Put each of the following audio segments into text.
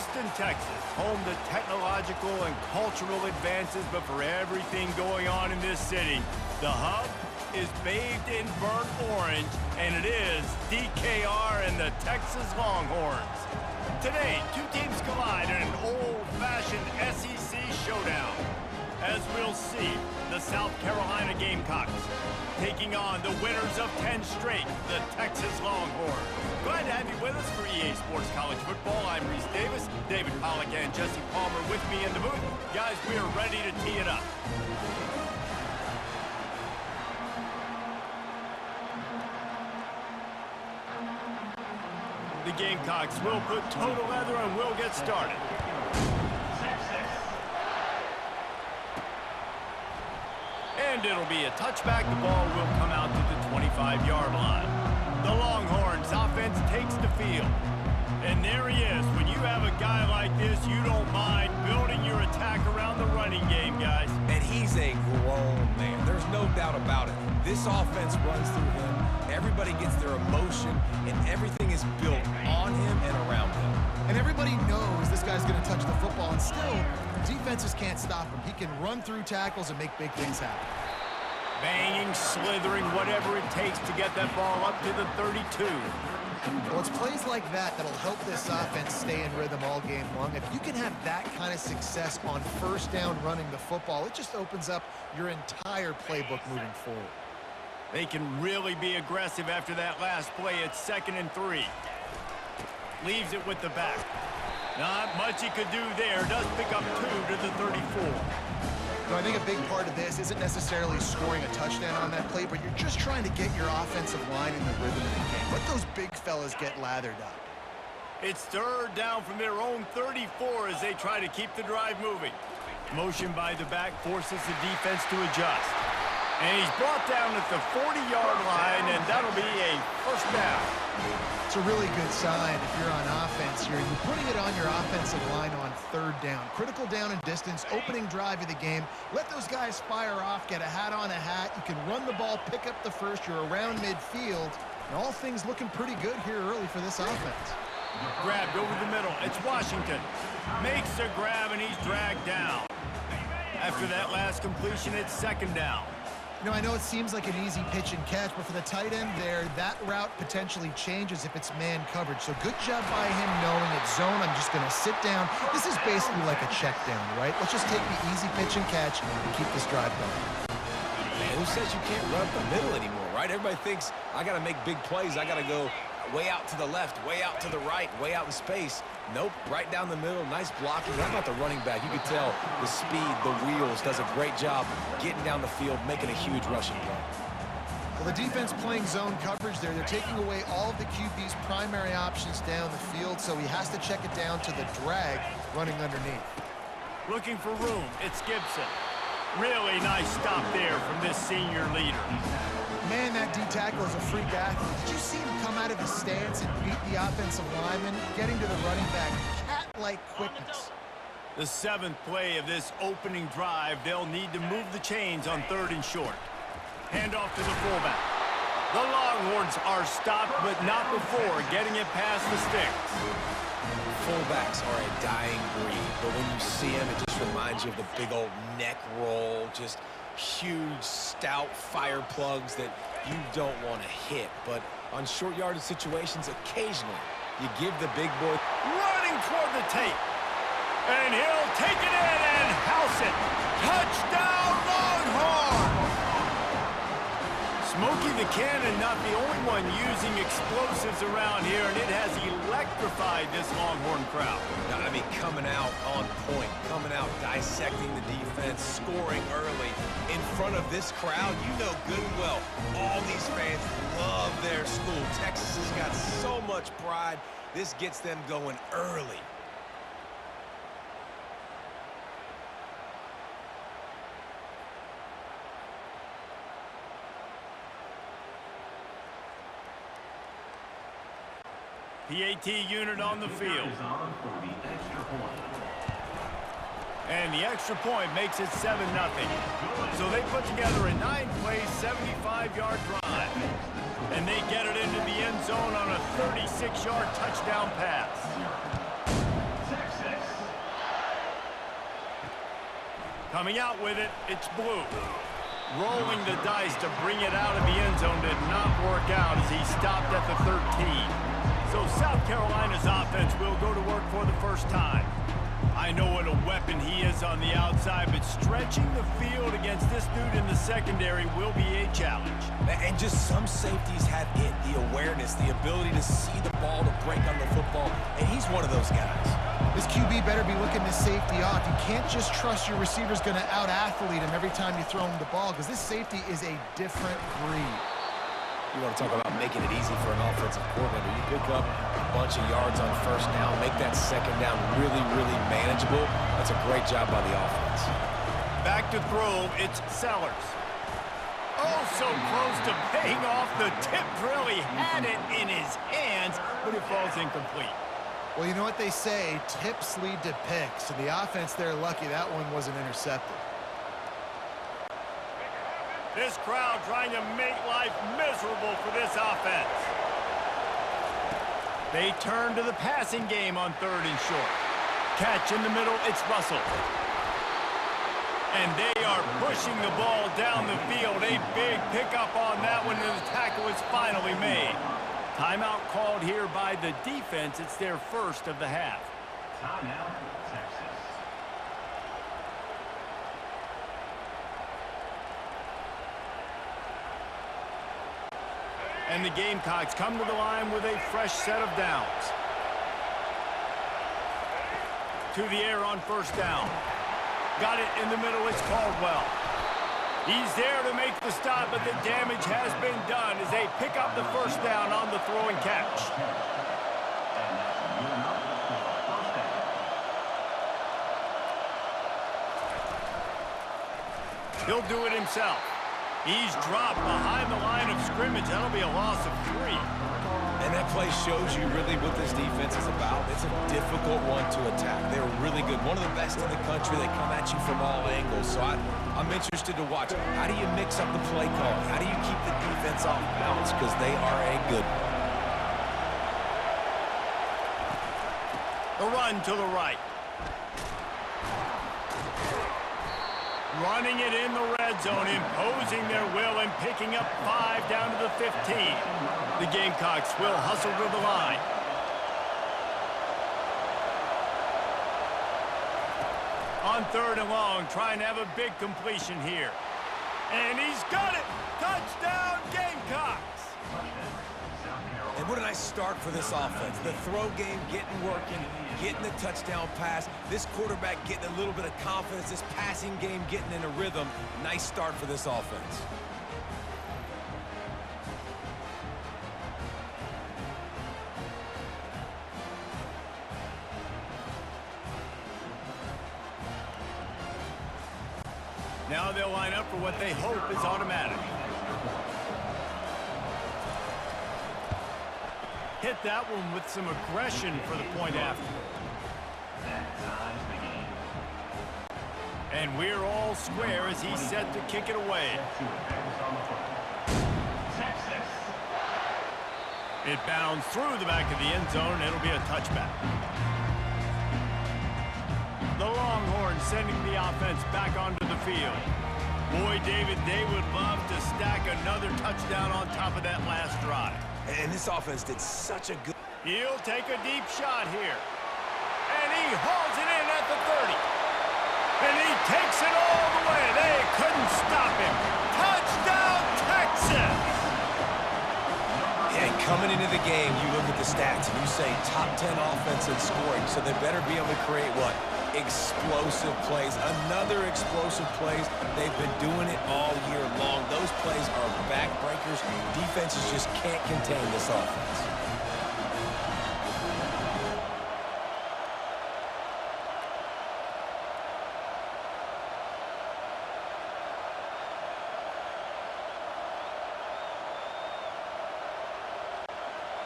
Austin, Texas, home to technological and cultural advances, but for everything going on in this city, the hub is bathed in burnt orange, and it is DKR and the Texas Longhorns. Today, two teams collide in an old-fashioned SEC showdown. As we'll see, the South Carolina Gamecocks taking on the winners of 10 straight, the Texas Longhorns. Glad to have you with us for EA Sports College Football. I'm Reese Davis, David Pollack and Jesse Palmer with me in the booth. Guys, we are ready to tee it up. The Gamecocks will put total leather and we'll get started. And it'll be a touchback. The ball will come out to the 25-yard line. The Longhorns offense takes the field. And there he is. When you have a guy like this, you don't mind building your attack around the running game, guys. And he's a grown man. There's no doubt about it. This offense runs through him. Everybody gets their emotion, and everything is built on him and around him. And everybody knows this guy's going to touch the football, and still, defenses can't stop him. He can run through tackles and make big things happen. Banging, slithering, whatever it takes to get that ball up to the 32. Well, it's plays like that that'll help this offense stay in rhythm all game long. If you can have that kind of success on first down running the football, it just opens up your entire playbook moving forward. They can really be aggressive after that last play. It's 2nd and 3. Leaves it with the back. Not much he could do there. Does pick up 2 to the 34. So I think a big part of this isn't necessarily scoring a touchdown on that play, but you're just trying to get your offensive line in the rhythm of the game. Let those big fellas get lathered up. It's 3rd down from their own 34 as they try to keep the drive moving. Motion by the back forces the defense to adjust. And he's brought down at the 40-yard line, and that'll be a first down. It's a really good sign if you're on offense here. You're putting it on your offensive line on 3rd down. Critical down and distance, opening drive of the game. Let those guys fire off, get a hat on a hat. You can run the ball, pick up the first. You're around midfield. And all things looking pretty good here early for this offense. Grabbed over the middle. It's Washington. Makes a grab, and he's dragged down. After that last completion, it's 2nd down. You know, I know it seems like an easy pitch and catch, but for the tight end there, that route potentially changes if it's man coverage. So good job by him knowing it's zone. I'm just going to sit down. This is basically like a check down, right? Let's just take the easy pitch and catch and keep this drive going. Man, who says you can't run up the middle anymore, right? Everybody thinks I got to make big plays. I got to go way out to the left, way out to the right, way out in space. Nope, right down the middle, nice blocking. How about the running back? You can tell the speed, the wheels, does a great job getting down the field, making a huge rushing play. Well, the defense playing zone coverage there. They're taking away all of the QB's primary options down the field, so he has to check it down to the drag running underneath. Looking for room, it's Gibson. Really nice stop there from this senior leader. Man, that D-tackle is a freak athlete. Did you see him come out of his stance and beat the offensive lineman, getting to the running back? Cat-like quickness. The 7th play of this opening drive, they'll need to move the chains on 3rd and short. Handoff to the fullback. The Longhorns are stopped, but not before getting it past the sticks. Fullbacks are a dying breed, but when you see them, it just reminds you of the big old neck roll, just huge, stout fire plugs that you don't want to hit. But on short yardage situations, occasionally, you give the big boy running toward the tape. And he'll take it in and house it. Touchdown, Longhorns! Smokey the Cannon not the only one using explosives around here, and it has electrified this Longhorn crowd. I mean, coming out on point, coming out dissecting the defense, scoring early in front of this crowd. You know good and well, all these fans love their school. Texas has got so much pride. This gets them going early. PAT unit on the field. And the extra point makes it 7-0. So they put together a 9-play, 75-yard drive. And they get it into the end zone on a 36-yard touchdown pass. Coming out with it, it's Blue. Rolling the dice to bring it out of the end zone did not work out as he stopped at the 13. So South Carolina's offense will go to work for the first time. I know what a weapon he is on the outside, but stretching the field against this dude in the secondary will be a challenge. And just some safeties have it, the awareness, the ability to see the ball, to break on the football, and he's one of those guys. This QB better be looking this safety off. You can't just trust your receiver's going to out-athlete him every time you throw him the ball, because this safety is a different breed. You want to talk about making it easy for an offensive coordinator. You pick up a bunch of yards on first down, make that second down really, really manageable. That's a great job by the offense. Back to throw, it's Sellers. Oh, so close to paying off the tip drill. He had it in his hands, but it falls incomplete. Well, you know what they say, tips lead to picks, and the offense there lucky that one wasn't intercepted. This crowd trying to make life miserable for this offense. They turn to the passing game on 3rd and short. Catch in the middle, it's Russell. And they are pushing the ball down the field. A big pickup on that one, and the tackle is finally made. Timeout called here by the defense. It's their first of the half. Timeout, Texas. And the Gamecocks come to the line with a fresh set of downs. To the air on first down. Got it in the middle, it's Caldwell. He's there to make the stop, but the damage has been done as they pick up the first down on the throw and catch. He'll do it himself. He's dropped behind the line of scrimmage. That'll be a loss of 3. And that play shows you really what this defense is about. It's a difficult one to attack. They're really good. One of the best in the country. They come at you from all angles. So I'm interested to watch. How do you mix up the play calling? How do you keep the defense off balance? Because they are a good one. The run to the right. Running it in the red zone, imposing their will and picking up 5 down to the 15. The Gamecocks will hustle to the line. On 3rd and long, trying to have a big completion here. And he's got it! Touchdown, Gamecocks! And what a nice start for this offense. The throw game getting working, getting the touchdown pass. This quarterback getting a little bit of confidence. This passing game getting in a rhythm. Nice start for this offense. Now they'll line up for what they hope is automatic. Hit that one with some aggression for the point after. And we're all square as he's set to kick it away. It bounds through the back of the end zone, and it'll be a touchback. The Longhorns sending the offense back onto the field. Boy, David, they would love to stack another touchdown on top of that last drive. And this offense did such a good... He'll take a deep shot here. And he hauls it in at the 30. And he takes it all the way. They couldn't stop him. Touchdown, Texas! And coming into the game, you look at the stats and you say top 10 offense in scoring, so they better be able to create what? Explosive plays. Another explosive plays. They've been doing it all year long. Those plays are backbreakers. Defenses just can't contain this offense.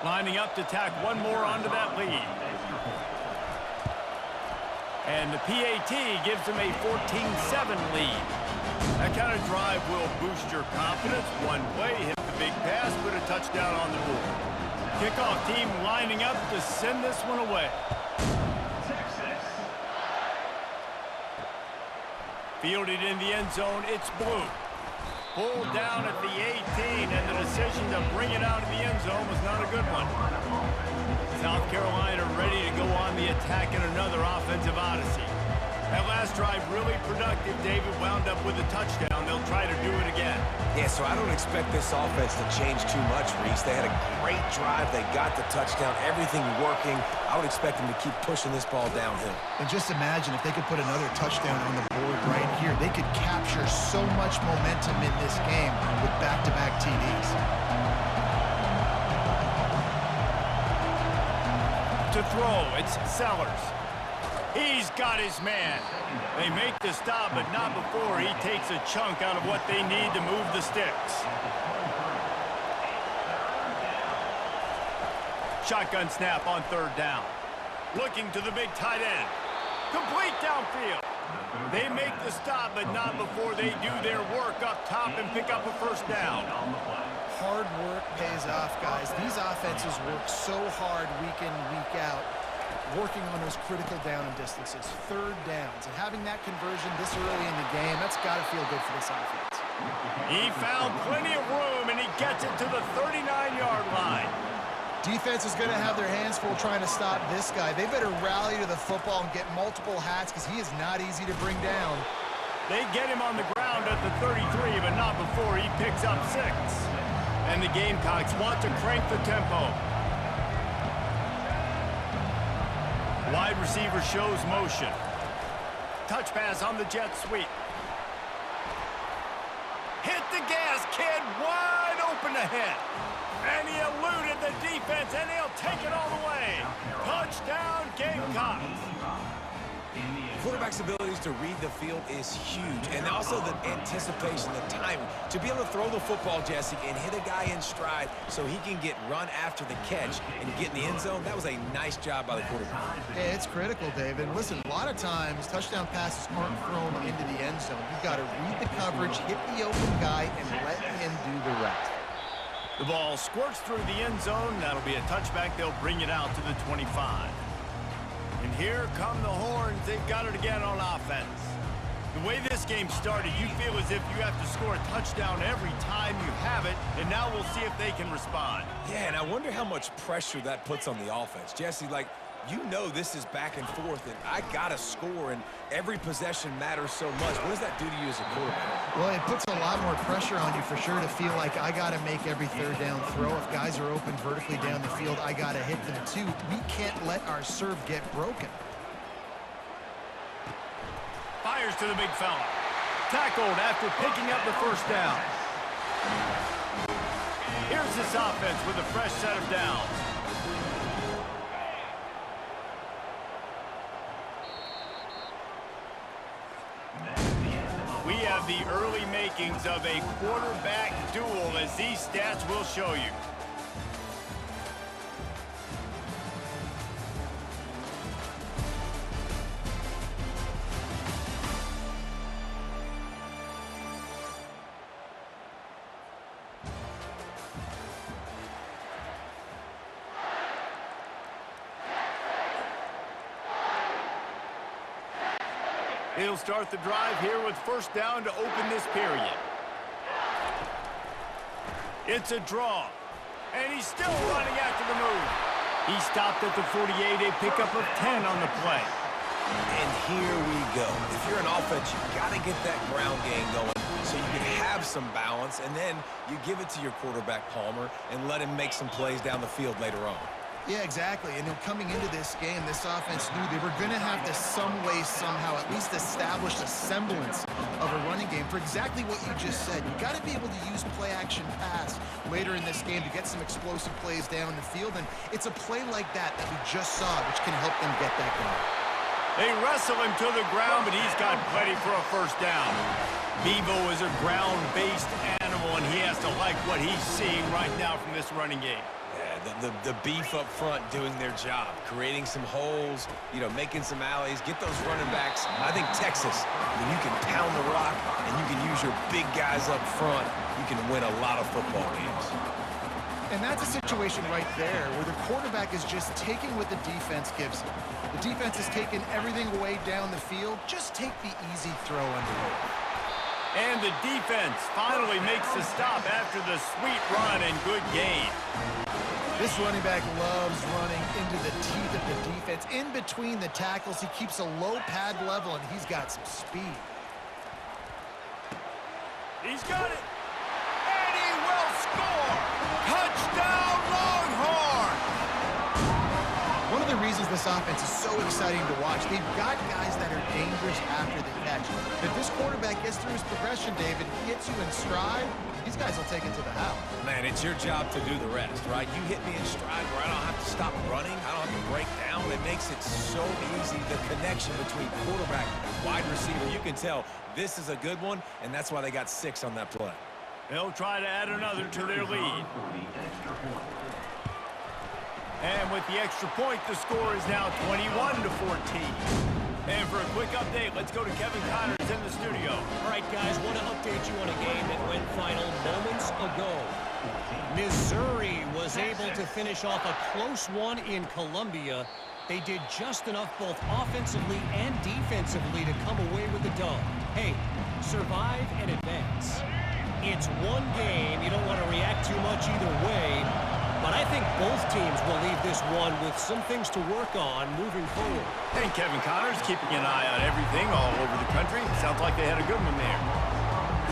Lining up to tack one more onto that lead. And the PAT gives them a 14-7 lead. That kind of drive will boost your confidence. One play, hit the big pass, put a touchdown on the board. Kickoff team lining up to send this one away. Fielded in the end zone, it's Blue. Pulled down at the 18, and the decision to bring it out of the end zone was not a good one. South Carolina ready to go on the attack in another offensive odyssey. That last drive really productive. David wound up with a touchdown. They'll try to do it again. Yeah, so I don't expect this offense to change too much, Reese. They had a great drive. They got the touchdown. Everything working. I would expect them to keep pushing this ball downhill. And just imagine if they could put another touchdown on the board right here. They could capture so much momentum in this game with back-to-back TDs. To throw, it's Sellers. He's got his man. They make the stop, but not before he takes a chunk out of what they need to move the sticks. Shotgun snap on third down. Looking to the big tight end. Complete downfield. They make the stop, but not before they do their work up top and pick up a first down. Hard work pays off, guys. These offenses work so hard week in, week out, working on those critical down and distances, third downs, and having that conversion this early in the game, that's got to feel good for this offense. He found plenty of room, and he gets it to the 39-yard line. Defense is going to have their hands full trying to stop this guy. They better rally to the football and get multiple hats because he is not easy to bring down. They get him on the ground at the 33, but not before he picks up 6. And the Gamecocks want to crank the tempo. Wide receiver shows motion. Touch pass on the jet sweep. Hit the gas, kid, wide open ahead. And he eluded the defense, and he'll take it all the way. Touchdown, Gamecocks. Quarterback's abilities to read the field is huge, and also the anticipation, the timing. To be able to throw the football, Jesse, and hit a guy in stride so he can get run after the catch and get in the end zone, that was a nice job by the quarterback. Yeah, it's critical, David. And listen, a lot of times, touchdown passes aren't thrown into the end zone. You've got to read the coverage, hit the open guy, and let him do the rest. The ball squirts through the end zone. That'll be a touchback. They'll bring it out to the 25. And here come the Horns. They've got it again on offense. The way this game started, you feel as if you have to score a touchdown every time you have it, and now we'll see if they can respond. Yeah, and I wonder how much pressure that puts on the offense. Jesse, like, you know this is back and forth, and I got to score, and every possession matters so much. What does that do to you as a quarterback? Well, it puts a lot more pressure on you for sure to feel like I got to make every third down throw. If guys are open vertically down the field, I got to hit them too. We can't let our serve get broken. Fires to the big fella. Tackled after picking up the first down. Here's this offense with a fresh set of downs. We have the early makings of a quarterback duel, as these stats will show you. He'll start the drive here with first down to open this period. It's a draw, and he's still running after the move. He stopped at the 48, a pickup of 10 on the play. And here we go. If you're an offense, you got to get that ground game going so you can have some balance, and then you give it to your quarterback, Palmer, and let him make some plays down the field later on. Yeah, exactly. And coming into this game, this offense knew they were going to have to some way, somehow, at least establish a semblance of a running game for exactly what you just said. You got to be able to use play-action pass later in this game to get some explosive plays down the field. And it's a play like that we just saw, which can help them get that going. They wrestle him to the ground, but he's got plenty for a first down. Bevo is a ground-based animal, and he has to like what he's seeing right now from this running game. The beef up front doing their job, creating some holes, making some alleys, get those running backs. I think Texas, when you can pound the rock and you can use your big guys up front, you can win a lot of football games. And that's a situation right there where the quarterback is just taking what the defense gives him. The defense has taken everything away down the field. Just take the easy throw underneath. And the defense finally makes the stop after the sweet run and good gain. This running back loves running into the teeth of the defense. In between the tackles, he keeps a low pad level, and he's got some speed. He's got it. And he will score. Touchdown, Longhorns! One of the reasons this offense is so exciting to watch, they've got guys that are dangerous after the catch. If this quarterback gets through his progression, David, hits you in stride, these guys will take it to the house. Man, it's your job to do the rest, right? You hit me in stride where I don't have to stop running. I don't have to break down. It makes it so easy, the connection between quarterback and wide receiver. You can tell this is a good one, and that's why they got 6 on that play. They'll try to add another to their lead. And with the extra point, the score is now 21-14. And for a quick update, let's go to Kevin Connors in the studio. All right, guys, want to update you on a game that went final moments ago. Missouri was able to finish off a close one in Columbia. They did just enough both offensively and defensively to come away with the dub. Hey, survive and advance. It's one game. You don't want to react too much either way. But I think both teams will leave this one with some things to work on moving forward. And Kevin Connors keeping an eye on everything all over the country. Sounds like they had a good one there.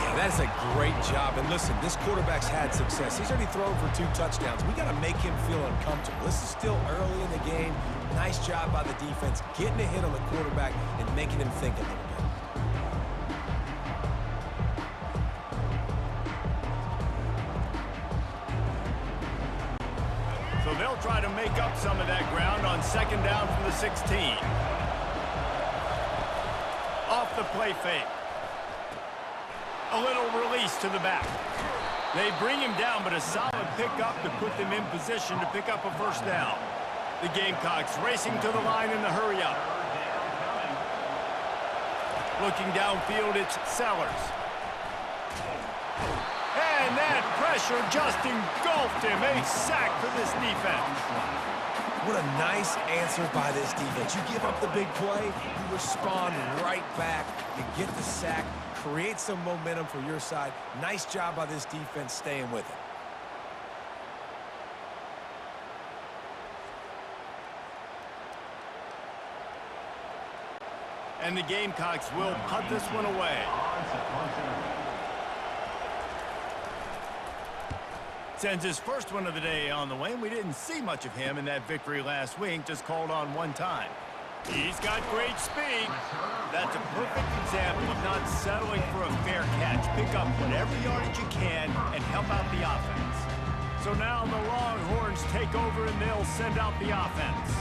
Yeah, that's a great job. And listen, this quarterback's had success. He's already thrown for 2 touchdowns. We got to make him feel uncomfortable. This is still early in the game. Nice job by the defense, getting a hit on the quarterback and making him think a little bit. So they'll try to make up some of that ground on 2nd down from the 16. Off the play fake. A little release to the back. They bring him down, but a solid pickup to put them in position to pick up a 1st down. The Gamecocks racing to the line in the hurry-up. Looking downfield, it's Sellers. And that pressure just engulfed him. A sack for this defense. What a nice answer by this defense. You give up the big play, you respond right back, you get the sack, create some momentum for your side. Nice job by this defense staying with it. And the Gamecocks will punt this one away. Sends his first one of the day on the way, and we didn't see much of him in that victory last week, just called on one time. He's got great speed. That's a perfect example of not settling for a fair catch. Pick up whatever yardage you can and help out the offense. So now the Longhorns take over and they'll send out the offense.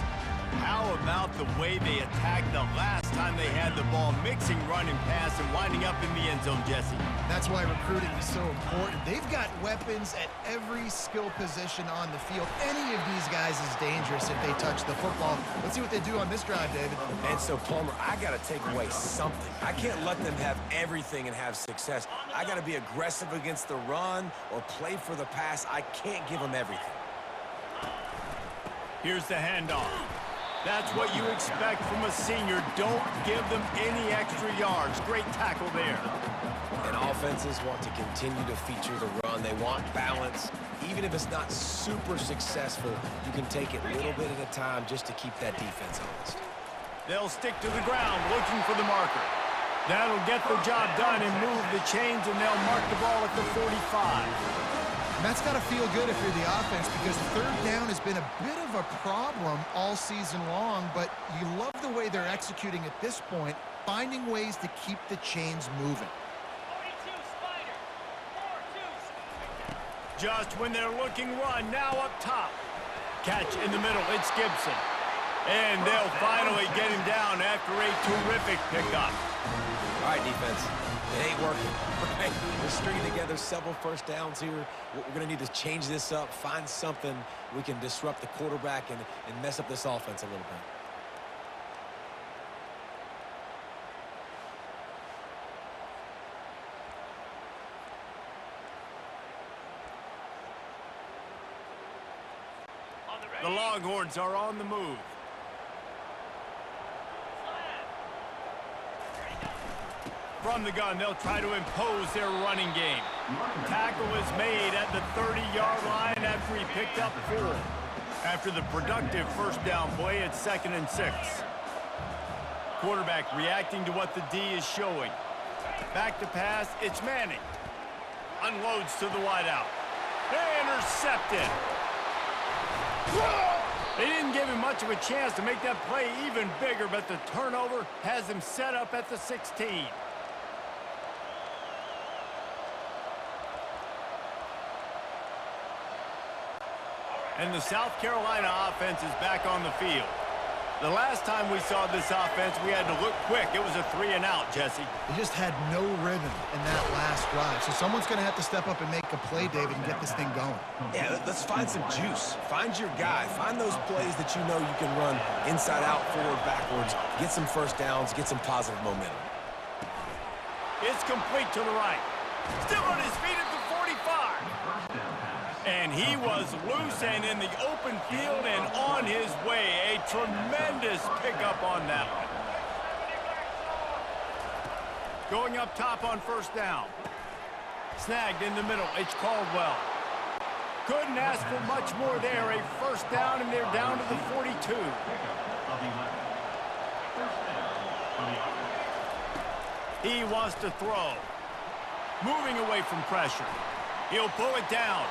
How about the way they attacked the last time they had the ball, mixing run and pass and winding up in the end zone, Jesse? That's why recruiting is so important. They've got weapons at every skill position on the field. Any of these guys is dangerous if they touch the football. Let's see what they do on this drive, David. And so, Palmer, I got to take away something. I can't let them have everything and have success. I got to be aggressive against the run or play for the pass. I can't give them everything. Here's the handoff. That's what you expect from a senior. Don't give them any extra yards. Great tackle there. And offenses want to continue to feature the run. They want balance. Even if it's not super successful, you can take it a little bit at a time just to keep that defense honest. They'll stick to the ground looking for the marker. That'll get the job done and move the chains, and they'll mark the ball at the 45. And that's got to feel good if you're the offense, because 3rd down has been a bit of a problem all season long, but you love the way they're executing at this point, finding ways to keep the chains moving. Just when they're looking run, now up top. Catch in the middle, it's Gibson. And they'll finally get him down after a terrific pickup. All right, defense. It ain't working, right? We're stringing together several 1st downs here. We're going to need to change this up, find something we can disrupt the quarterback and mess up this offense a little bit. The Longhorns are on the move. From the gun, they'll try to impose their running game. Tackle is made at the 30-yard line after he picked up 4. After the productive first down play, it's 2nd and 6. Quarterback reacting to what the D is showing. Back to pass, it's Manning. Unloads to the wideout. Intercepted. They didn't give him much of a chance to make that play even bigger, but the turnover has him set up at the 16. And the South Carolina offense is back on the field. The last time we saw this offense, we had to look quick. It was a 3-and-out, Jesse. They just had no rhythm in that last drive. So someone's going to have to step up and make a play, David, and get this thing going. Yeah, let's find some juice. Find your guy. Find those plays that you know you can run inside out, forward, backwards. Get some first downs. Get some positive momentum. It's complete to the right. Still on his feet at the 45. And he was loose and in the open field and on his way. A tremendous pickup on that one. Going up top on first down. Snagged in the middle. It's Caldwell. Couldn't ask for much more there. A first down, and they're down to the 42. He wants to throw. Moving away from pressure. He'll pull it down.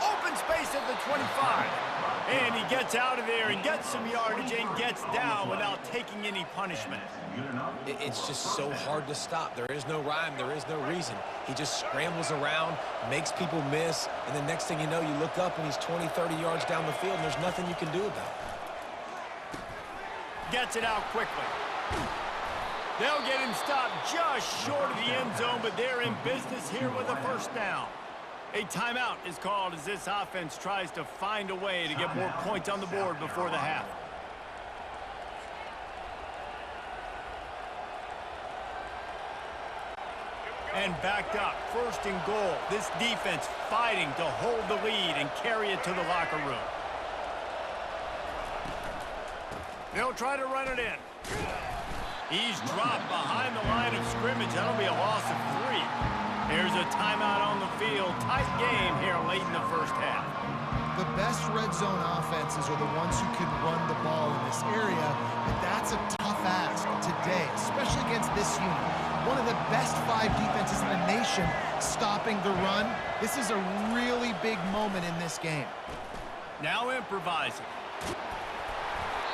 Open space at the 25. And he gets out of there and gets some yardage and gets down without taking any punishment. It's just so hard to stop. There is no rhyme. There is no reason. He just scrambles around, makes people miss, and the next thing you know, you look up and he's 20, 30 yards down the field, and there's nothing you can do about it. Gets it out quickly. They'll get him stopped just short of the end zone, but they're in business here with a first down. A timeout is called as this offense tries to find a way to get more points on the board before the half. And backed up, 1st and goal. This defense fighting to hold the lead and carry it to the locker room. They'll try to run it in. He's dropped behind the line of scrimmage. That'll be a loss of 3. There's a timeout on the field. Tight game here late in the first half. The best red zone offenses are the ones who can run the ball in this area, but that's a tough ask today, especially against this unit. One of the best 5 defenses in the nation stopping the run. This is a really big moment in this game. Now improvising.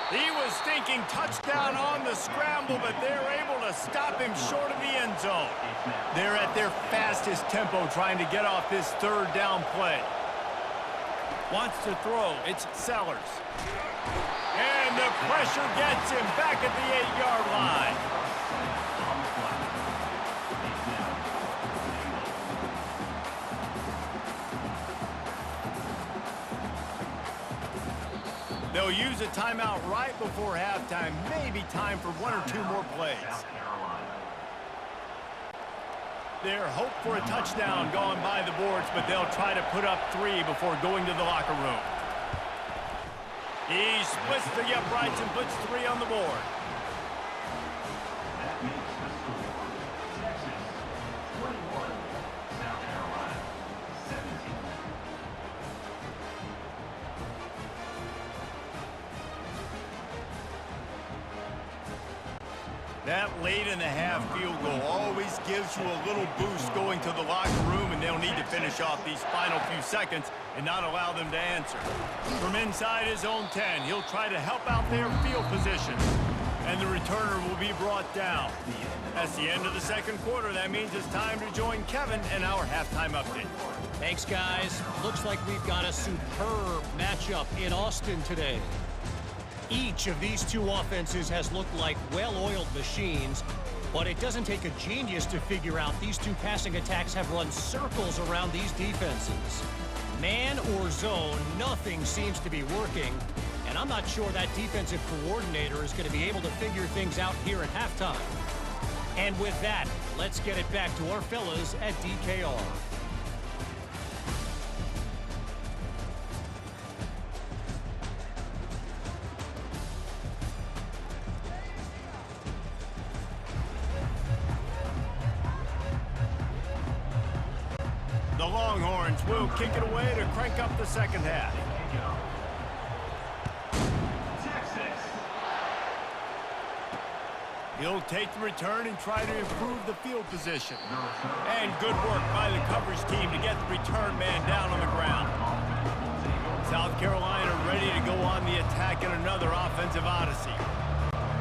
He was thinking touchdown on the scramble, but they're able to stop him short of the end zone. They're at their fastest tempo trying to get off this 3rd down play. Wants to throw. It's Sellers. And the pressure gets him back at the 8-yard line. They'll use a timeout right before halftime. Maybe time for 1 or 2 more plays. Their hope for a touchdown going by the boards, but they'll try to put up 3 before going to the locker room. He splits the uprights and puts 3 on the board. That makes the score Texas 21, South Carolina 17. That late in the half field goal always gives you a little boost going to the locker room, and they'll need to finish off these final few seconds and not allow them to answer. From inside his own 10, he'll try to help out their field position, and the returner will be brought down. That's the end of the 2nd quarter. That means it's time to join Kevin in our halftime update. Thanks, guys. Looks like we've got a superb matchup in Austin today. Each of these 2 offenses has looked like well-oiled machines, but it doesn't take a genius to figure out these 2 passing attacks have run circles around these defenses. Man or zone, nothing seems to be working, and I'm not sure that defensive coordinator is going to be able to figure things out here at halftime. And with that, let's get it back to our fellas at DKR. The Longhorns will kick it away to crank up the second half. Texas. He'll take the return and try to improve the field position. And good work by the coverage team to get the return man down on the ground. South Carolina ready to go on the attack in another offensive odyssey.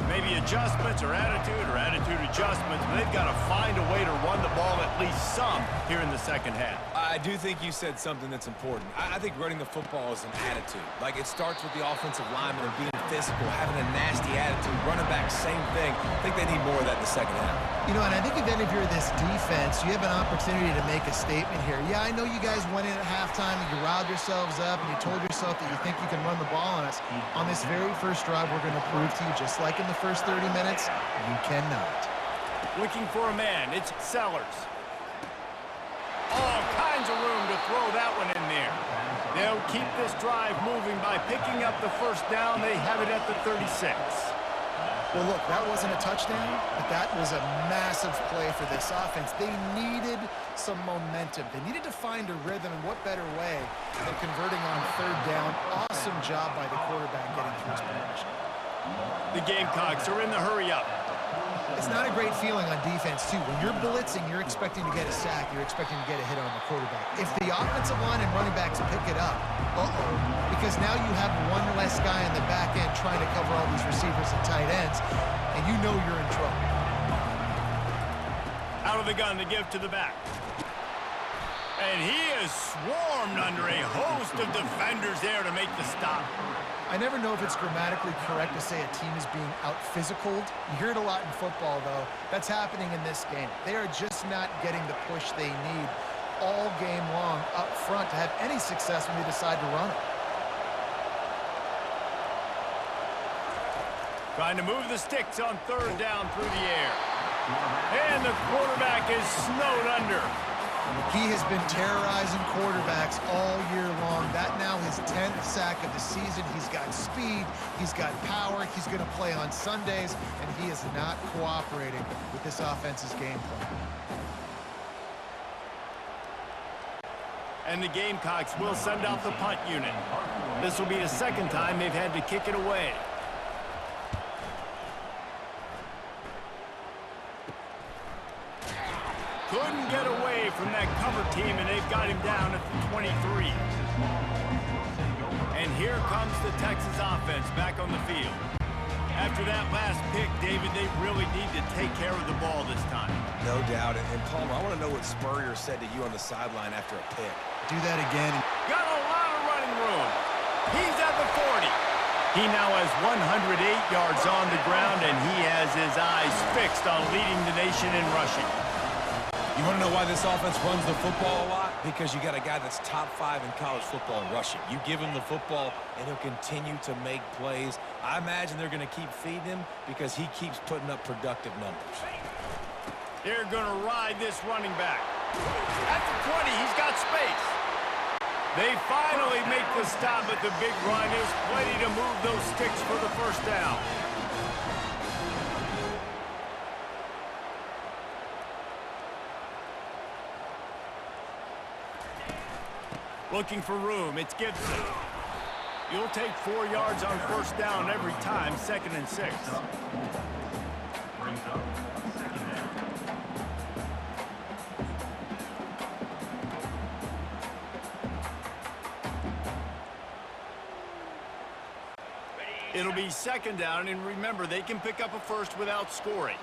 Maybe adjustments or attitude adjustments, but they've got to find a way to run the ball at least some here in the second half. I do think you said something that's important. I think running the football is an attitude. Like, it starts with the offensive lineman and being physical, having a nasty attitude. Running back, same thing. I think they need more of that in the second half. You know, and I think even if you're this defense, you have an opportunity to make a statement here. Yeah, I know you guys went in at halftime and you riled yourselves up and you told yourself that you think you can run the ball on us. On this very first drive, we're going to prove to you, just like in the first 30 minutes, you cannot. Looking for a man, it's Sellers. All kinds of room to throw that one in there. They'll keep this drive moving by picking up the first down. They have it at the 36. Well, look, that wasn't a touchdown, but that was a massive play for this offense. They needed some momentum. They needed to find a rhythm, and what better way than converting on third down. Awesome job by the quarterback getting through his progression. The Gamecocks are in the hurry-up. It's not a great feeling on defense, too. When you're blitzing, you're expecting to get a sack. You're expecting to get a hit on the quarterback. If the offensive line and running backs pick it up, because now you have one less guy in the back end trying to cover all these receivers and tight ends, and you know you're in trouble. Out of the gun to give to the back. And he is swarmed under a host of defenders there to make the stop. I never know if it's grammatically correct to say a team is being out-physicaled. You hear it a lot in football, though. That's happening in this game. They are just not getting the push they need all game long up front to have any success when they decide to run it. Trying to move the sticks on third down through the air. And the quarterback is snowed under. He has been terrorizing quarterbacks all year long. That now his 10th sack of the season. He's got speed. He's got power. He's going to play on Sundays, and he is not cooperating with this offense's game plan. And the Gamecocks will send out the punt unit. This will be the second time they've had to kick it away. Couldn't get away from that cover team, and they've got him down at the 23. And here comes the Texas offense back on the field. After that last pick, David, they really need to take care of the ball this time. No doubt. And Palmer, I want to know what Spurrier said to you on the sideline after a pick. Do that again. Got a lot of running room. He's at the 40. He now has 108 yards on the ground, and he has his eyes fixed on leading the nation in rushing. You want to know why this offense runs the football a lot? Because you got a guy that's top 5 in college football in rushing. You give him the football, and he'll continue to make plays. I imagine they're going to keep feeding him because he keeps putting up productive numbers. They're going to ride this running back. At the 20, he's got space. They finally make the stop at the big run. There's plenty to move those sticks for the first down. Looking for room, it's Gibson. You'll take 4 yards on first down every time, 2nd and 6. Brings up second down. It'll be 2nd down, and remember, they can pick up a first without scoring.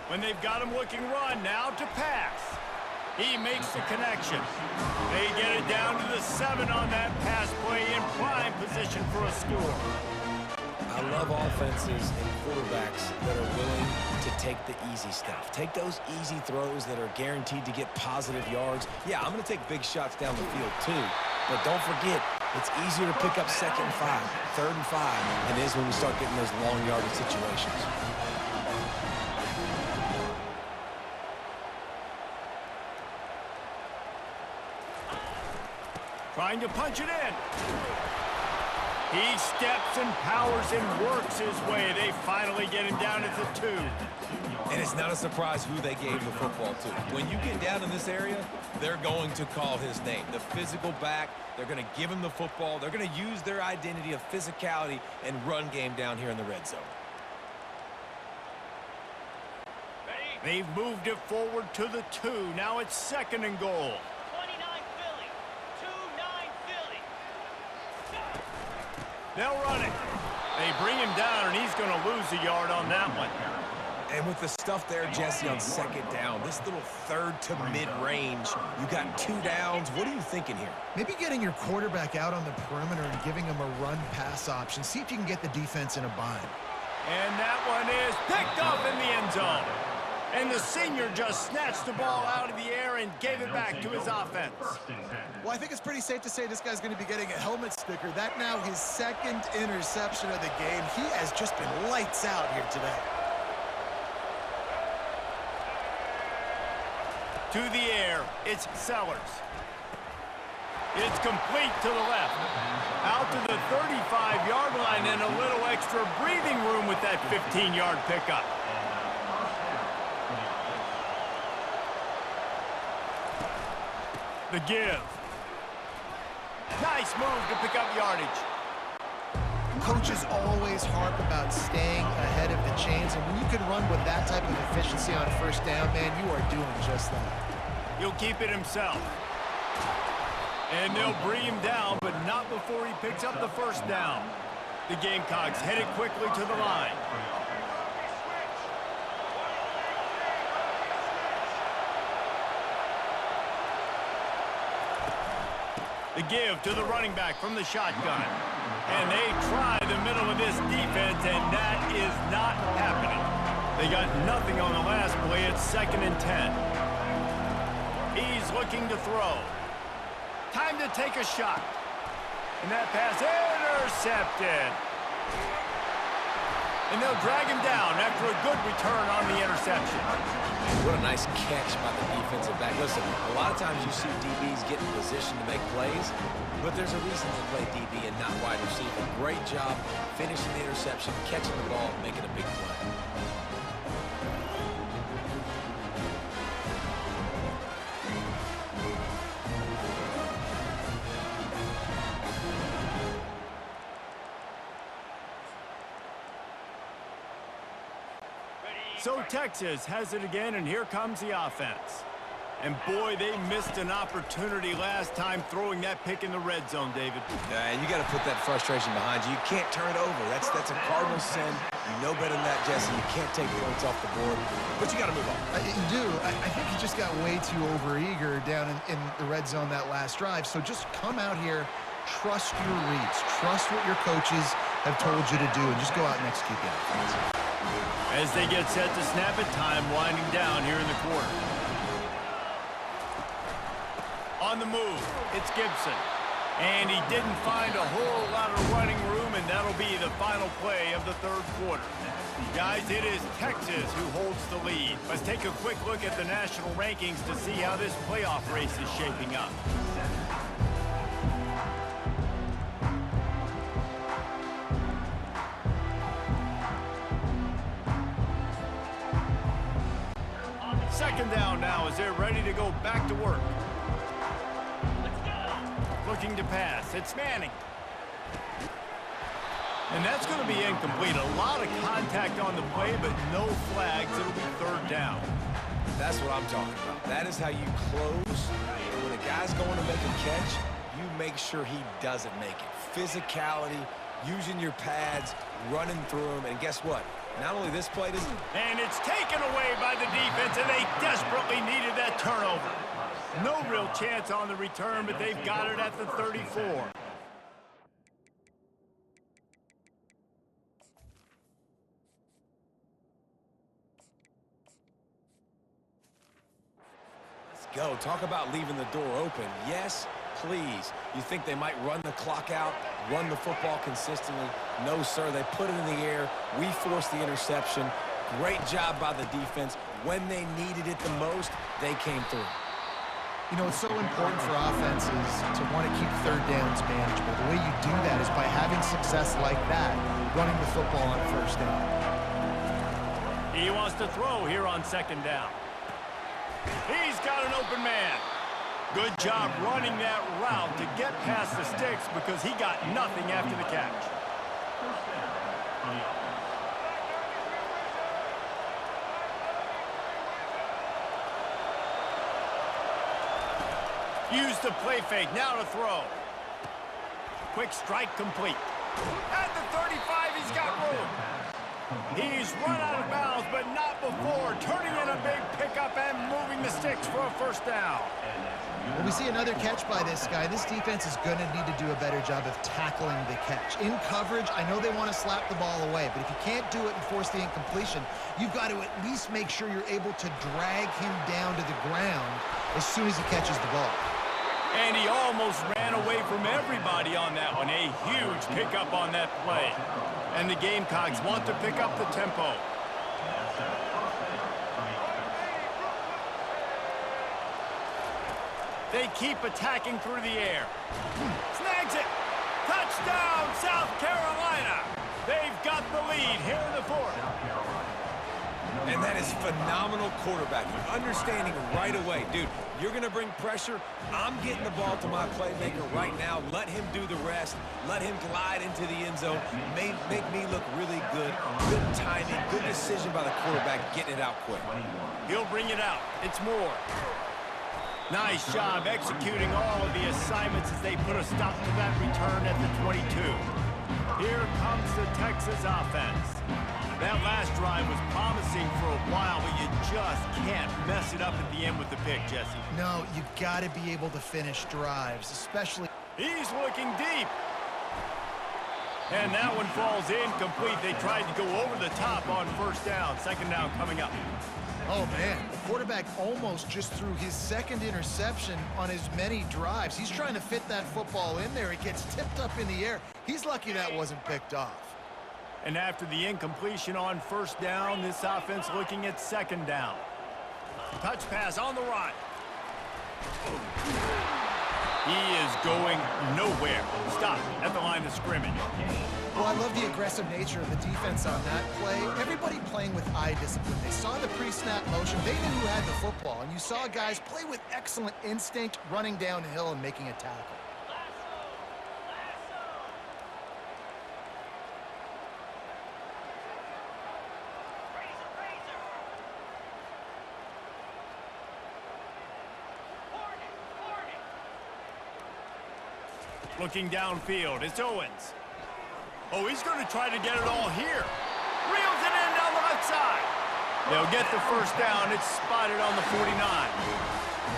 When they've got him looking run, now to pass. He makes the connection. They get it down to the 7 on that pass play in prime position for a score. I love offenses and quarterbacks that are willing to take the easy stuff. Take those easy throws that are guaranteed to get positive yards. Yeah, I'm going to take big shots down the field too. But don't forget, it's easier to pick up 2nd and 5, 3rd and 5 than it is when we start getting those long yardage situations. Trying to punch it in. He steps and powers and works his way. They finally get him down at the 2. And it's not a surprise who they gave the football to. When you get down in this area, they're going to call his name. The physical back, they're going to give him the football. They're going to use their identity of physicality and run game down here in the red zone. They've moved it forward to the 2. Now it's 2nd and goal. 29 Philly. 2-9 Philly. They'll run it. They bring him down, and he's going to lose a yard on that one. And with the stuff there, Jesse, on 2nd down, this little 3rd to mid-range, you got 2 downs. What are you thinking here? Maybe getting your quarterback out on the perimeter and giving him a run-pass option. See if you can get the defense in a bind. And that one is picked up in the end zone. And the senior just snatched the ball out of the air and gave it back to his offense. Well, I think it's pretty safe to say this guy's going to be getting a helmet sticker. That now his 2nd interception of the game. He has just been lights out here today. To the air, it's Sellers. It's complete to the left. Out to the 35-yard line and a little extra breathing room with that 15-yard pickup. The give. Nice move to pick up yardage. Coaches always harp about staying ahead of the chains, and when you can run with that type of efficiency on 1st down, man, you are doing just that. He'll keep it himself. And they'll bring him down, but not before he picks up the 1st down. The Gamecocks headed quickly to the line. The give to the running back from the shotgun. And they try the middle of this defense, and that is not happening. They got nothing on the last play. It's 2nd and 10. He's looking to throw. Time to take a shot. And that pass intercepted. And they'll drag him down after a good return on the interception. What a nice catch by the defensive back. Listen, a lot of times you see DBs get in position to make plays, but there's a reason they play DB and not wide receiver. Great job finishing the interception, catching the ball, and making a big play. So Texas has it again, and here comes the offense. And boy, they missed an opportunity last time throwing that pick in the red zone, David. And you got to put that frustration behind you. You can't turn it over. That's a cardinal sin. You know better than that, Jesse. You can't take points off the board, but you got to move on. You do. I think he just got way too overeager down in the red zone that last drive. So just come out here, trust your reads, trust what your coaches have told you to do, and just go out and execute the offense. As they get set to snap it, time winding down here in the quarter. On the move, it's Gibson. And he didn't find a whole lot of running room, and that'll be the final play of the 3rd quarter. Guys, it is Texas who holds the lead. Let's take a quick look at the national rankings to see how this playoff race is shaping up. Second down now as they're ready to go back to work. Looking to pass. It's Manning. And that's going to be incomplete. A lot of contact on the play, but no flags. It'll be 3rd down. That's what I'm talking about. That is how you close. And when a guy's going to make a catch, you make sure he doesn't make it. Physicality, using your pads, running through him. And guess what? Not only this play, and it's taken away by the defense, and they desperately needed that turnover. No real chance on the return, but they've got it at the 34. Let's go. Talk about leaving the door open. Yes, please. You think they might run the clock out, run the football consistently? No, sir. They put it in the air. We forced the interception. Great job by the defense. When they needed it the most, they came through. You know, it's so important for offenses to want to keep 3rd downs manageable. The way you do that is by having some success like that running the football on first down. He wants to throw here on second down. He's got an open man. Good job running that route to get past the sticks because he got nothing after the catch. Use the play fake, now to throw. Quick strike complete. At the 35, he's got room. He's run out of bounds, but not before turning in a big pickup and moving the sticks for a first down. When we see another catch by this guy, this defense is going to need to do a better job of tackling the catch. In coverage, I know they want to slap the ball away, but if you can't do it and force the incompletion, you've got to at least make sure you're able to drag him down to the ground as soon as he catches the ball. And he almost ran away from everybody on that one. A huge pickup on that play. And the Gamecocks want to pick up the tempo. They keep attacking through the air. Snags it. Touchdown, South Carolina. They've got the lead here in the fourth. And that is phenomenal quarterbacking. Understanding right away. Dude, you're going to bring pressure. I'm getting the ball to my playmaker right now. Let him do the rest. Let him glide into the end zone. Make me look really good. Good timing. Good decision by the quarterback getting it out quick. He'll bring it out. It's Moore. Nice job executing all of the assignments as they put a stop to that return at the 22. Here comes the Texas offense. That last drive was promising for a while, but you just can't mess it up at the end with the pick, Jesse. No, you got to be able to finish drives, especially... He's looking deep. And that one falls incomplete. They tried to go over the top on first down. Second down coming up. Oh, man, the quarterback almost just threw his second interception on as many drives. He's trying to fit that football in there. It gets tipped up in the air. He's lucky that wasn't picked off. And after the incompletion on first down, this offense looking at second down. Touch pass on the right. He is going nowhere. Stop at the line of scrimmage. Well, I love the aggressive nature of the defense on that play. Everybody playing with eye discipline. They saw the pre-snap motion. They knew who had the football. And you saw guys play with excellent instinct, running downhill and making a tackle. Looking downfield, it's Owens. Oh, he's going to try to get it all here. Reels it in down the left side. They'll get the first down. It's spotted on the 49.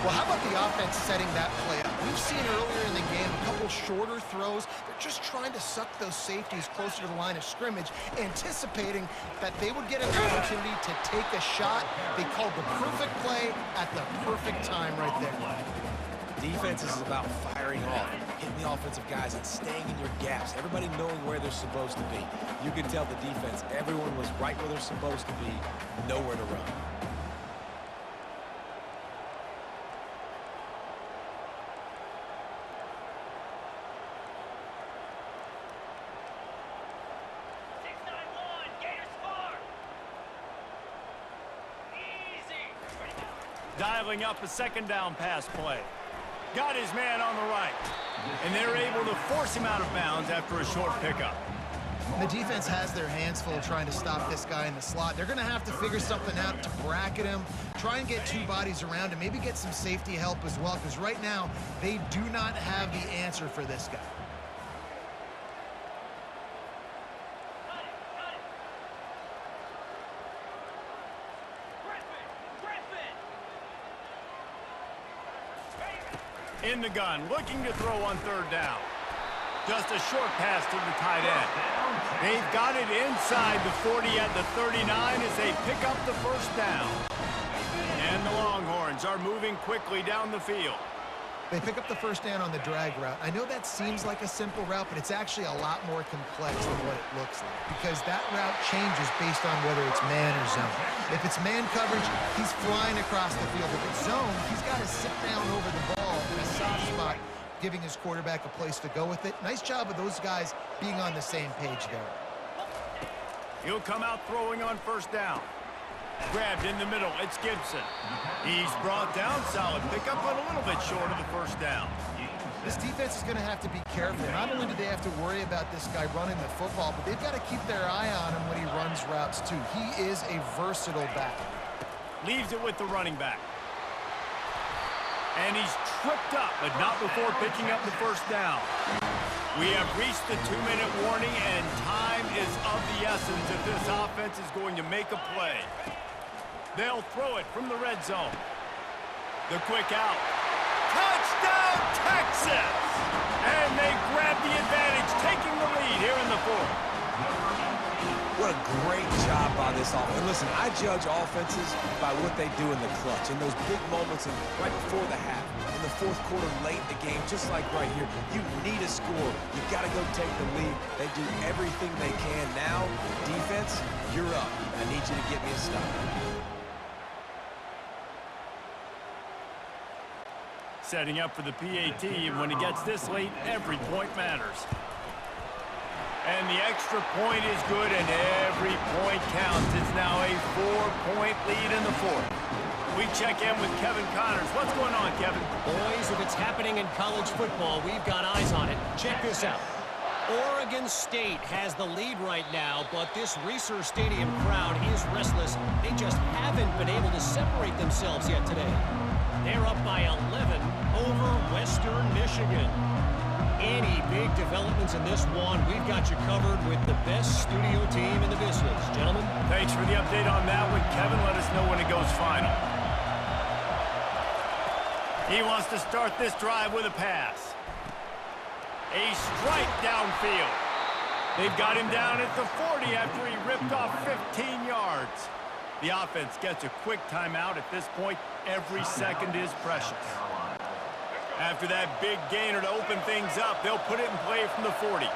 Well, how about the offense setting that play up? We've seen earlier in the game a couple shorter throws. They're just trying to suck those safeties closer to the line of scrimmage, anticipating that they would get an opportunity to take a shot. They called the perfect play at the perfect time right there. Defense is about firing off, hitting the offensive guys, and staying in your gaps. Everybody knowing where they're supposed to be. You can tell the defense, everyone was right where they're supposed to be, nowhere to run. Dialing up a second down pass play. Got his man on the right. And they're able to force him out of bounds after a short pickup. The defense has their hands full trying to stop this guy in the slot. They're going to have to figure something out to bracket him, try and get two bodies around him, maybe get some safety help as well, because right now they do not have the answer for this guy. In the gun, looking to throw on third down. Just a short pass to the tight end. They've got it inside the 40 at the 39 as they pick up the first down. And the Longhorns are moving quickly down the field. They pick up the first down on the drag route. I know that seems like a simple route, but it's actually a lot more complex than what it looks like, because that route changes based on whether it's man or zone. If it's man coverage, he's flying across the field. If it's zone, he's got to sit down over the ball in a soft spot giving his quarterback a place to go with it. Nice job of those guys being on the same page there. He'll come out throwing on first down. Grabbed in the middle, it's Gibson. He's brought down, solid pickup, but a little bit short of the first down. This defense is going to have to be careful. Not only do they have to worry about this guy running the football, but they've got to keep their eye on him when he runs routes too. He is a versatile back. Leaves it with the running back. And he's tripped up, but not before picking up the first down. We have reached the 2-minute warning, and time is of the essence if this offense is going to make a play. They'll throw it from the red zone. The quick out. Touchdown, Texas! And they grab the advantage, taking the lead here in the fourth. What a great job by this offense. And listen, I judge offenses by what they do in the clutch, in those big moments and right before the half, in the fourth quarter, late in the game, just like right here. You need a score. You got to go take the lead. They do everything they can. Now, defense, you're up. I need you to get me a stop. Setting up for the PAT, and when it gets this late, every point matters. And the extra point is good, and every point counts. It's now a 4-point lead in the fourth. We check in with Kevin Connors. What's going on, Kevin? Boys, if it's happening in college football, we've got eyes on it. Check this out. Oregon State has the lead right now, but this Reser Stadium crowd is restless. They just haven't been able to separate themselves yet today. They're up by 11 over Western Michigan. Any big developments in this one, we've got you covered with the best studio team in the business. Gentlemen. Thanks for the update on that one, Kevin. Let us know when it goes final. He wants to start this drive with a pass. A strike downfield. They've got him down at the 40 after he ripped off 15 yards. The offense gets a quick timeout. At this point, every second is precious. After that big gainer to open things up, they'll put it in play from the 40.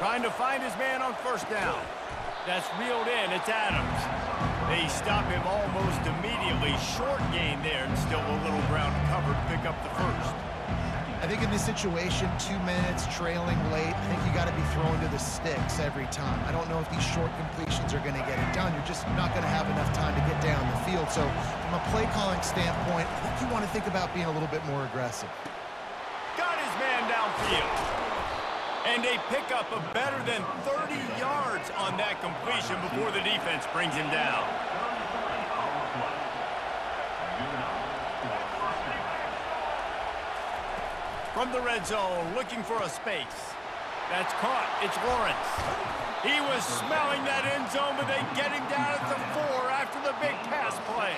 Trying to find his man on first down. That's reeled in. It's Adams. They stop him almost immediately. Short gain there, and still a little ground covered to pick up the first. I think in this situation, 2 minutes, trailing late, I think you got to be throwing to the sticks every time. I don't know if these short completions are going to get it done. You're just not going to have enough time to get down the field. So from a play calling standpoint, I think you want to think about being a little bit more aggressive. Got his man downfield. And a pickup of better than 30 yards on that completion before the defense brings him down. From the red zone, looking for a space. That's caught. It's Lawrence. He was smelling that end zone, but they get him down at the 4 after the big pass play.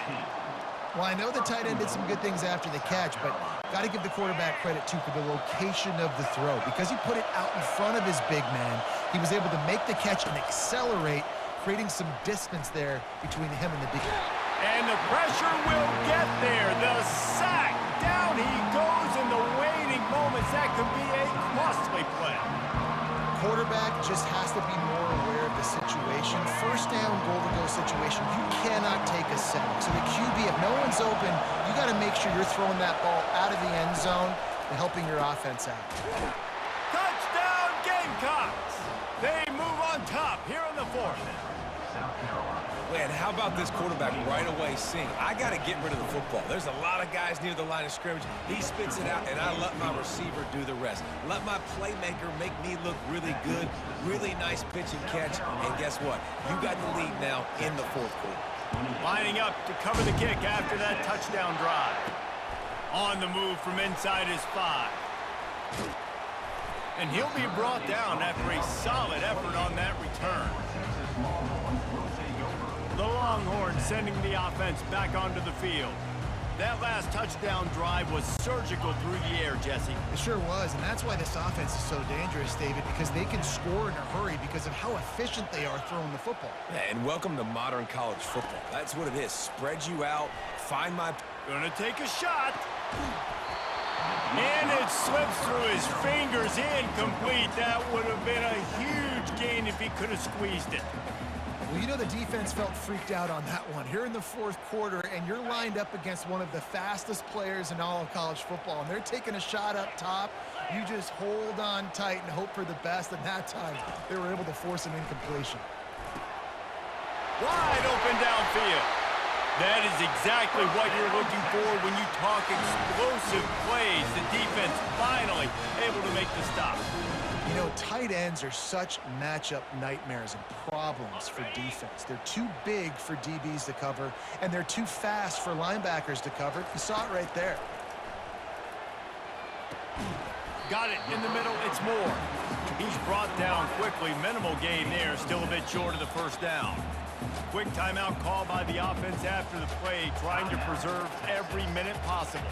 Well, I know the tight end did some good things after the catch, but got to give the quarterback credit, too, for the location of the throw. Because he put it out in front of his big man, he was able to make the catch and accelerate, creating some distance there between him and the big man. And the pressure will get there. The sack. Down he goes in the waning moments. That could be a costly play. Quarterback just has to be more aware of the situation. First down, goal-to-go situation, you cannot take a sack. So the QB, if no one's open, you got to make sure you're throwing that ball out of the end zone and helping your offense out. Touchdown, Gamecocks! They move on top here in the fourth. Man, how about this quarterback right away seeing, I got to get rid of the football. There's a lot of guys near the line of scrimmage. He spits it out, and I let my receiver do the rest. Let my playmaker make me look really good, really nice pitch and catch, and guess what? You got the lead now in the fourth quarter. Lining up to cover the kick after that touchdown drive. On the move from inside his 5. And he'll be brought down after a solid effort on that return. The Longhorns sending the offense back onto the field. That last touchdown drive was surgical through the air, Jesse. It sure was, and that's why this offense is so dangerous, David, because they can score in a hurry because of how efficient they are throwing the football. Yeah, and welcome to modern college football. That's what it is. Spread you out, find my... Gonna take a shot. And it slips through his fingers, incomplete. That would have been a huge gain if he could have squeezed it. Well, you know the defense felt freaked out on that one. Here in the fourth quarter, and you're lined up against one of the fastest players in all of college football, and they're taking a shot up top. You just hold on tight and hope for the best, and that time they were able to force an incompletion. Wide open downfield. That is exactly what you're looking for when you talk explosive plays. The defense finally able to make the stop. You know, tight ends are such matchup nightmares and problems for defense. They're too big for DBs to cover, and they're too fast for linebackers to cover. You saw it right there. Got it in the middle. It's Moore. He's brought down quickly. Minimal gain there. Still a bit short of the first down. Quick timeout call by the offense after the play, trying to preserve every minute possible.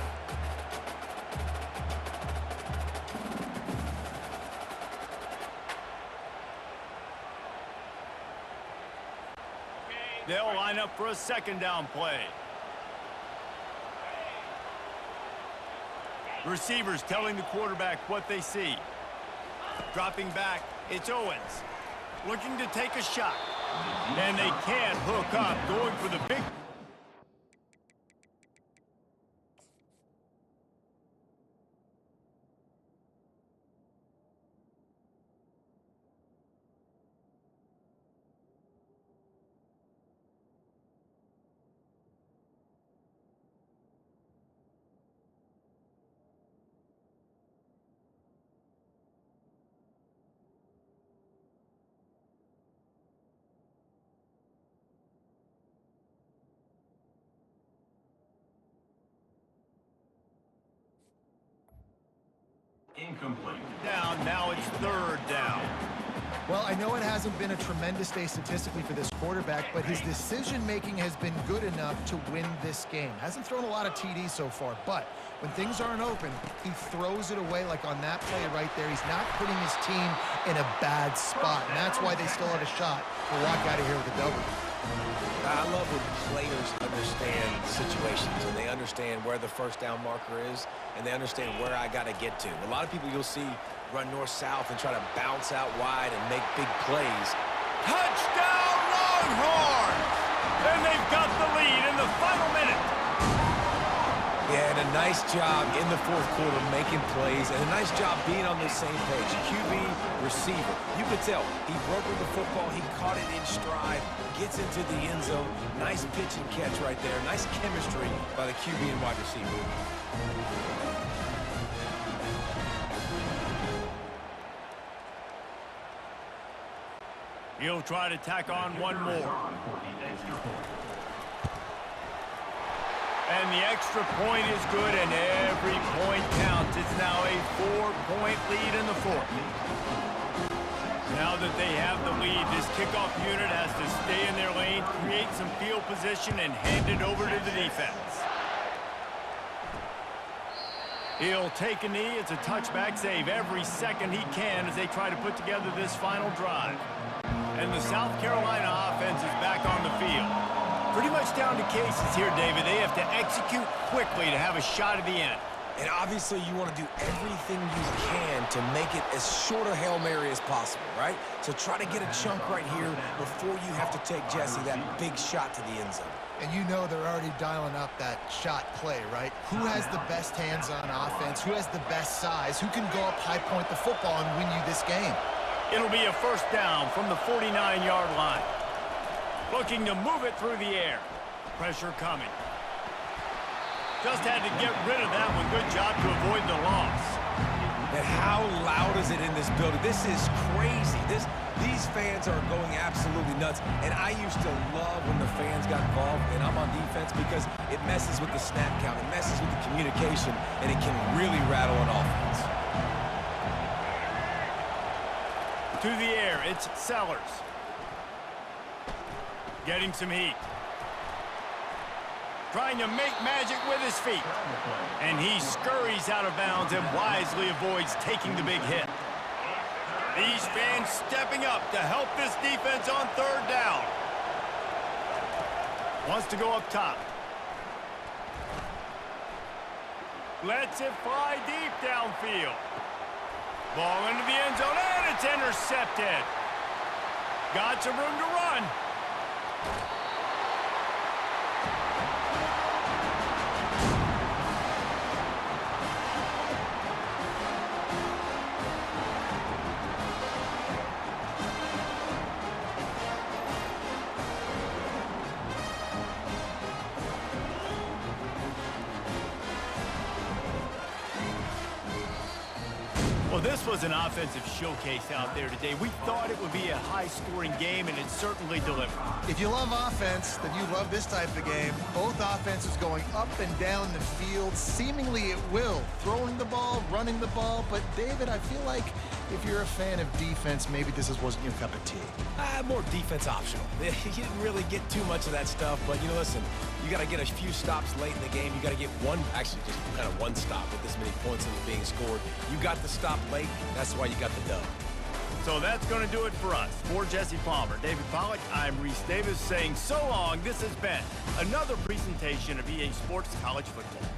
They'll line up for a second down play. Receivers telling the quarterback what they see. Dropping back, it's Owens. Looking to take a shot. And they can't hook up, going for the big... Incomplete. Down, now it's third down. Well, I know it hasn't been a tremendous day statistically for this quarterback, but his decision-making has been good enough to win this game. Hasn't thrown a lot of TDs so far, but when things aren't open, he throws it away like on that play right there. He's not putting his team in a bad spot, and that's why they still have a shot to walk out of here with a W. I love when players understand situations and they understand where the first down marker is and they understand where I got to get to. A lot of people you'll see run north-south and try to bounce out wide and make big plays. Touchdown Longhorns! And they've got the lead in the final minute. Yeah, and a nice job in the fourth quarter making plays and a nice job being on the same page. QB, receiver. You could tell he broke with the football. He caught it in stride, gets into the end zone. Nice pitch and catch right there. Nice chemistry by the QB and wide receiver. He'll try to tack on one more. And the extra point is good, and every point counts. It's now a 4-point lead in the fourth. Now that they have the lead, this kickoff unit has to stay in their lane, create some field position, and hand it over to the defense. He'll take a knee. It's a touchback save every second he can as they try to put together this final drive. And the South Carolina offense is back on the field. Pretty much down to cases here, David. They have to execute quickly to have a shot at the end. And obviously you want to do everything you can to make it as short a Hail Mary as possible, right? So try to get a chunk right here before you have to take, Jesse, that big shot to the end zone. And you know they're already dialing up that shot play, right? Who has the best hands on offense? Who has the best size? Who can go up high point the football and win you this game? It'll be a first down from the 49-yard line. Looking to move it through the air. Pressure coming. Just had to get rid of that one. Good job to avoid the loss. And how loud is it in this building? This is crazy. These fans are going absolutely nuts. And I used to love when the fans got involved, and I'm on defense, because it messes with the snap count. It messes with the communication, and it can really rattle an offense. To the air, it's Sellers. Getting some heat. Trying to make magic with his feet. And he scurries out of bounds and wisely avoids taking the big hit. These fans stepping up to help this defense on third down. Wants to go up top. Lets it fly deep downfield. Ball into the end zone, and it's intercepted. Got some room to run. Well, this was an offensive showcase out there today. We thought it would be a high-scoring game, and it certainly delivered. If you love offense, then you love this type of game. Both offenses going up and down the field, seemingly at will. Throwing the ball, running the ball. But, David, I feel like if you're a fan of defense, maybe this wasn't your cup of tea. More defense optional. You didn't really get too much of that stuff, but, listen, you got to get a few stops late in the game. You got to get just kind of one stop with this many points that was being scored. You got the stop late. That's why you got the dub. So that's going to do it for us. For Jesse Palmer, David Pollack, I'm Reese Davis saying so long. This has been another presentation of EA Sports College Football.